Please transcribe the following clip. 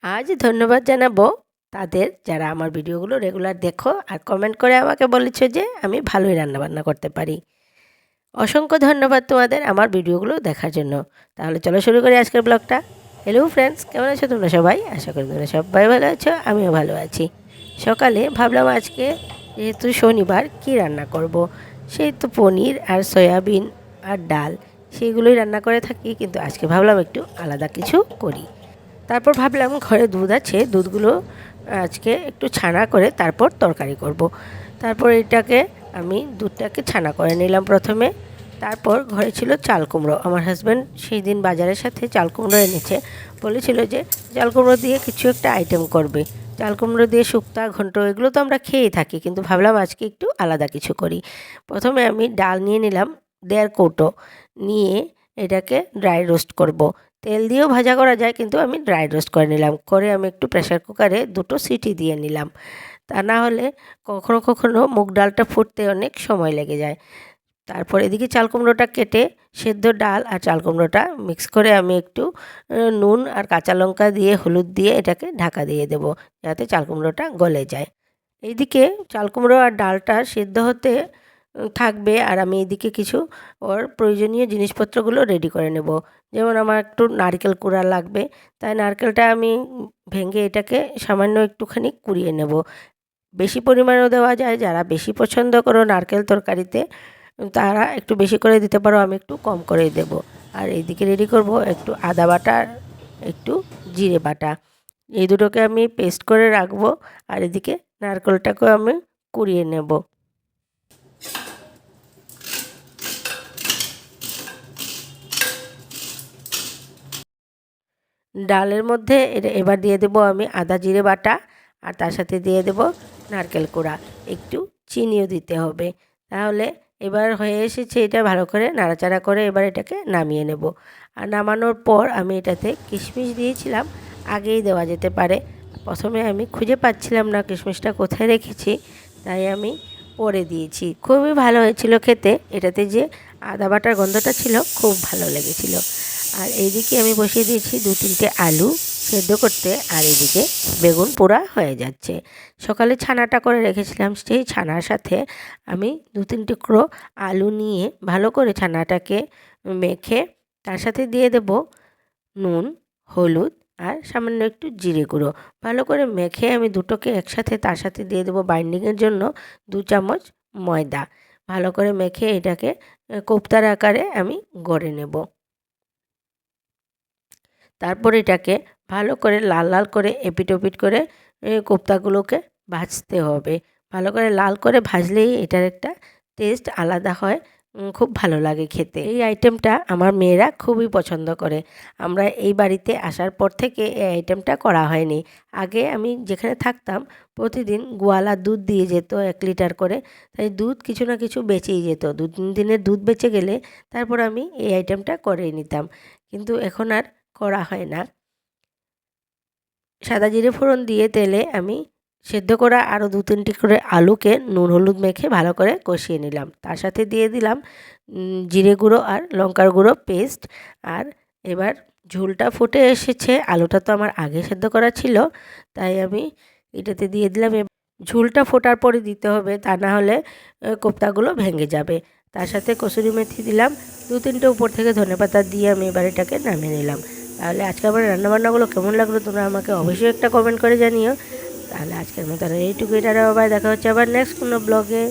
আজ ধন্যবাদ জানাবো তাদের যারা আমার ভিডিওগুলো রেগুলার দেখো আর কমেন্ট করে আমাকে বলেছো যে আমি ভালোই রান্নাবান্না করতে পারি। অসংখ্য ধন্যবাদ তোমাদের আমার ভিডিওগুলো দেখার জন্য। তাহলে চলো শুরু করি আজকের ব্লগটা। হ্যালো ফ্রেন্ডস, কেমন আছো তোমরা সবাই? আশা করি তোমরা সবাই ভালো আছো, আমিও ভালো আছি। সকালে ভাবলাম আজকে যেহেতু শনিবার কী রান্না করব। সেই তো পনির আর সয়াবিন আর ডাল সেইগুলোই রান্না করে থাকি, কিন্তু আজকে ভাবলাম একটু আলাদা কিছু করি। তারপর ভাবলাম ঘরে দুধ আছে, দুধগুলো আজকে একটু ছানা করে তারপর তরকারি করব। তারপর এটাকে আমি দুধটাকে ছানা করে নিলাম প্রথমে। তারপর ঘরে ছিল চাল কুমড়ো, আমার হাজব্যান্ড সেই দিন বাজারের সাথে চাল কুমড়ো এনেছে। বলেছিল যে চাল কুমড়ো দিয়ে কিছু একটা আইটেম করবে। চাল কুমড়ো দিয়ে শুক্তা ঘন্ট এগুলো তো আমরা খেয়েই থাকি, কিন্তু ভাবলাম আজকে একটু আলাদা কিছু করি। প্রথমে আমি ডাল নিয়ে নিলাম 1.5 কৌটো, নিয়ে এটাকে ড্রাই রোস্ট করব। তেল দিয়েও ভাজা করা যায়, কিন্তু আমি ড্রাই রোস্ট করে নিলাম। করে আমি একটু প্রেসার কুকারে 2টো সিটি দিয়ে নিলাম। তা না হলে কখনো কখনো মুগ ডালটা ফুটতে অনেক সময় লেগে যায়। তারপর এদিকে চাল কুমড়োটা কেটে সেদ্ধ ডাল আর চাল কুমড়োটা মিক্স করে আমি একটু নুন আর কাঁচা লঙ্কা দিয়ে হলুদ দিয়ে এটাকে ঢাকা দিয়ে দেব, যাতে চাল কুমড়োটা গলে যায়। এইদিকে চাল কুমড়ো আর ডালটা সেদ্ধ হতে থাকবে, আর আমি এদিকে কিছু ওর প্রয়োজনীয় জিনিসপত্রগুলো রেডি করে নেব। যেমন আমার একটু নারকেল কুড়া লাগবে, তাই নারকেলটা আমি ভেঙে এটাকে সামান্য একটুখানি কুড়িয়ে নেব। বেশি পরিমাণেও দেওয়া যায়, যারা বেশি পছন্দ করো নারকেল তরকারিতে তারা একটু বেশি করে দিতে পারো, আমি একটু কম করে দেব। আর এইদিকে রেডি করব একটু আদা বাটা আর একটু জিরে বাটা, এই দুটোকে আমি পেস্ট করে রাখবো। আর এদিকে নারকেলটাকেও আমি কুড়িয়ে নেব। ডালের মধ্যে এবার দিয়ে দেবো আমি আদা জিরে বাটা, আর তার সাথে দিয়ে দেব নারকেল কোড়া, একটু চিনিও দিতে হবে। তাহলে এবার হয়ে এসেছে, এটা ভালো করে নাড়াচাড়া করে এবার এটাকে নামিয়ে নেব। আর নামানোর পর আমি এটাতে কিশমিশ দিয়েছিলাম, আগেই দেওয়া যেতে পারে। প্রথমে আমি খুঁজে পাচ্ছিলাম না কিশমিশটা কোথায় রেখেছি, তাই আমি পরে দিয়েছি। খুবই ভালো হয়েছিল খেতে, এটাতে যে আদা বাটার গন্ধটা ছিল খুব ভালো লেগেছিল। আর এইদিকে আমি বসিয়ে দিয়েছি 2-3টে আলু সেদ্ধ করতে, আর এদিকে বেগুন পোড়া হয়ে যাচ্ছে। সকালে ছানাটা করে রেখেছিলাম, সেই ছানার সাথে আমি 2-3 টুকরো আলু নিয়ে ভালো করে ছানাটাকে মেখে তার সাথে দিয়ে দেব নুন, হলুদ আর সামান্য একটু জিরে গুঁড়ো। ভালো করে মেখে আমি দুটোকে একসাথে তার সাথে দিয়ে দেবো বাইন্ডিংয়ের জন্য 2 চামচ ময়দা। ভালো করে মেখে এটাকে কোপ্তার আকারে আমি গড়ে নেব। তারপর এটাকে ভালো করে লাল লাল করে এপিট ওপিট করে কোপ্তাগুলোকে ভাজতে হবে। ভালো করে লাল করে ভাজলেই এটার একটা টেস্ট আলাদা হয়, খুব ভালো লাগে খেতে। এই আইটেমটা আমার মেয়েরা খুবই পছন্দ করে। আমরা এই বাড়িতে আসার পর থেকে এই আইটেমটা করা হয়নি। আগে আমি যেখানে থাকতাম প্রতিদিন গোয়ালা দুধ দিয়ে যেত 1 লিটার করে, তাই দুধ কিছু না কিছু বেঁচেই যেত। 2-3 দিনের দুধ বেঁচে গেলে তারপর আমি এই আইটেমটা করে নিতাম, কিন্তু এখন আর করা হয় না। সাদা জিরে ফোড়ন দিয়ে তেলে আমি সেদ্ধ করা আরও 2-3টি করে আলুকে নুন হলুদ মেখে ভালো করে কষিয়ে নিলাম। তার সাথে দিয়ে দিলাম জিরে গুঁড়ো আর লঙ্কার গুঁড়ো পেস্ট। আর এবার ঝোলটা ফুটে এসেছে, আলুটা তো আমার আগে সেদ্ধ করা ছিল, তাই আমি এটাতে দিয়ে দিলাম। ঝোলটা ফোটার পরে দিতে হবে, তা না হলে কোপ্তাগুলো ভেঙে যাবে। তার সাথে কসুরি মেথি দিলাম, 2-3টে উপর থেকে ধনেপাতা দিয়ে আমি এবার এটাকে নামিয়ে নিলাম। তাহলে আজকে আমার রান্নাবান্নাগুলো কেমন লাগলো তোমরা আমাকে অবশ্যই একটা কমেন্ট করে জানিও। তাহলে আজকের মতো এইটুকুই, টাটা বাই, দেখা হচ্ছে আবার নেক্সট কোনো ব্লগে।